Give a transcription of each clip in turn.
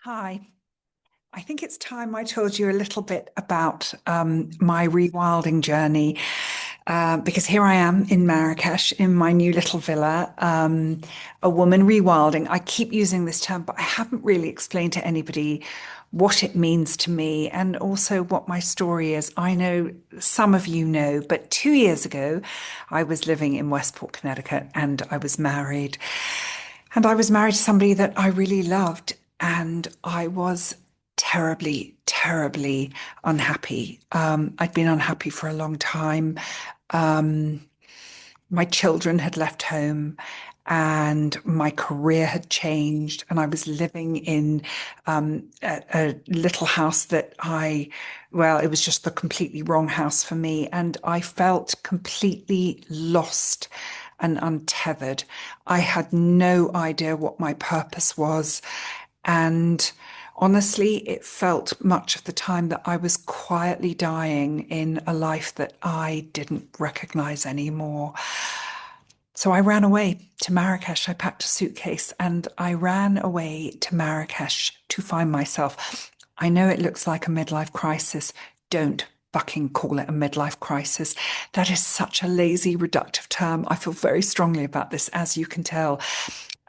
Hi, I think it's time I told you a little bit about my rewilding journey because here I am in Marrakech in my new little villa, a woman rewilding. I keep using this term, but I haven't really explained to anybody what it means to me and also what my story is. I know some of you know, but 2 years ago, I was living in Westport, Connecticut, and I was married. And I was married to somebody that I really loved, and I was terribly, terribly unhappy. I'd been unhappy for a long time. Um, my children had left home and my career had changed, and I was living in a little house that well, it was just the completely wrong house for me. And I felt completely lost and untethered. I had no idea what my purpose was. And honestly, it felt much of the time that I was quietly dying in a life that I didn't recognize anymore. So I ran away to Marrakech. I packed a suitcase and I ran away to Marrakech to find myself. I know it looks like a midlife crisis. Don't fucking call it a midlife crisis. That is such a lazy, reductive term. I feel very strongly about this, as you can tell.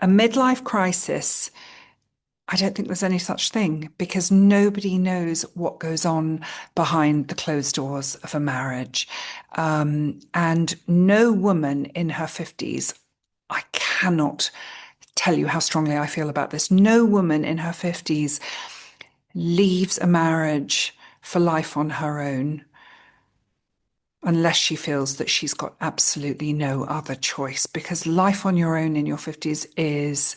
A midlife crisis, I don't think there's any such thing because nobody knows what goes on behind the closed doors of a marriage. And no woman in her 50s, I cannot tell you how strongly I feel about this. No woman in her 50s leaves a marriage for life on her own unless she feels that she's got absolutely no other choice, because life on your own in your 50s is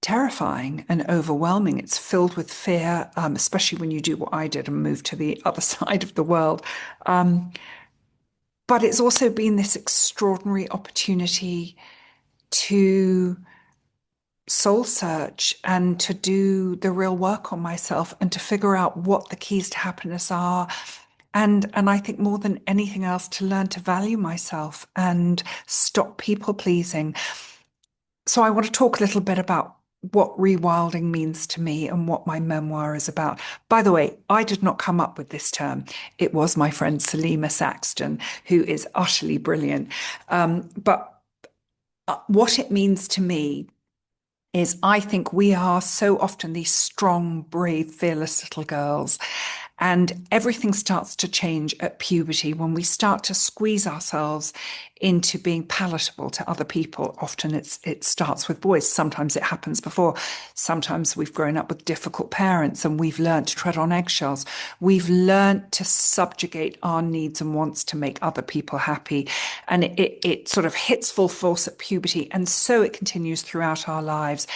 terrifying and overwhelming. It's filled with fear, especially when you do what I did and move to the other side of the world. Um, but it's also been this extraordinary opportunity to soul search and to do the real work on myself and to figure out what the keys to happiness are. And I think more than anything else, to learn to value myself and stop people pleasing. So I want to talk a little bit about what rewilding means to me and what my memoir is about. By the way, I did not come up with this term. It was my friend Salima Saxton, who is utterly brilliant. But what it means to me is I think we are so often these strong, brave, fearless little girls. And everything starts to change at puberty when we start to squeeze ourselves into being palatable to other people. Often it starts with boys. Sometimes it happens before. Sometimes we've grown up with difficult parents and we've learned to tread on eggshells. We've learned to subjugate our needs and wants to make other people happy. And it sort of hits full force at puberty. And so it continues throughout our lives.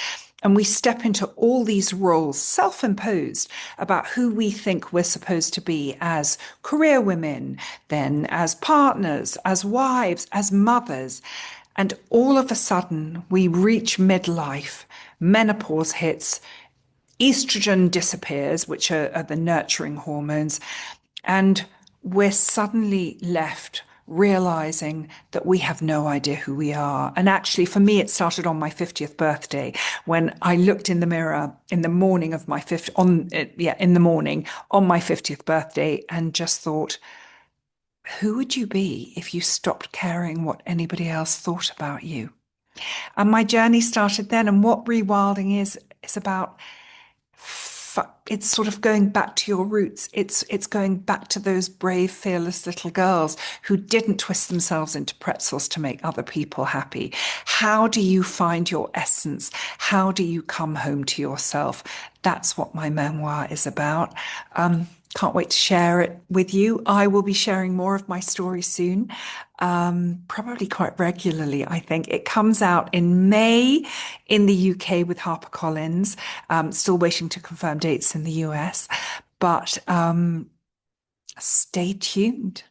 And we step into all these roles, self-imposed, about who we think we're supposed to be as career women, then as partners, as wives, as mothers. And all of a sudden, we reach midlife, menopause hits, estrogen disappears, which are the nurturing hormones, and we're suddenly left realizing that we have no idea who we are. And actually, for me, it started on my 50th birthday when I looked in the mirror in the morning of my in the morning on my 50th birthday and just thought, who would you be if you stopped caring what anybody else thought about you? And my journey started then. And what rewilding is about, it's sort of going back to your roots. It's going back to those brave, fearless little girls who didn't twist themselves into pretzels to make other people happy. How do you find your essence? How do you come home to yourself? That's what my memoir is about. Can't wait to share it with you. I will be sharing more of my story soon, probably quite regularly, I think. It comes out in May in the UK with HarperCollins. Still waiting to confirm dates in the US, but stay tuned.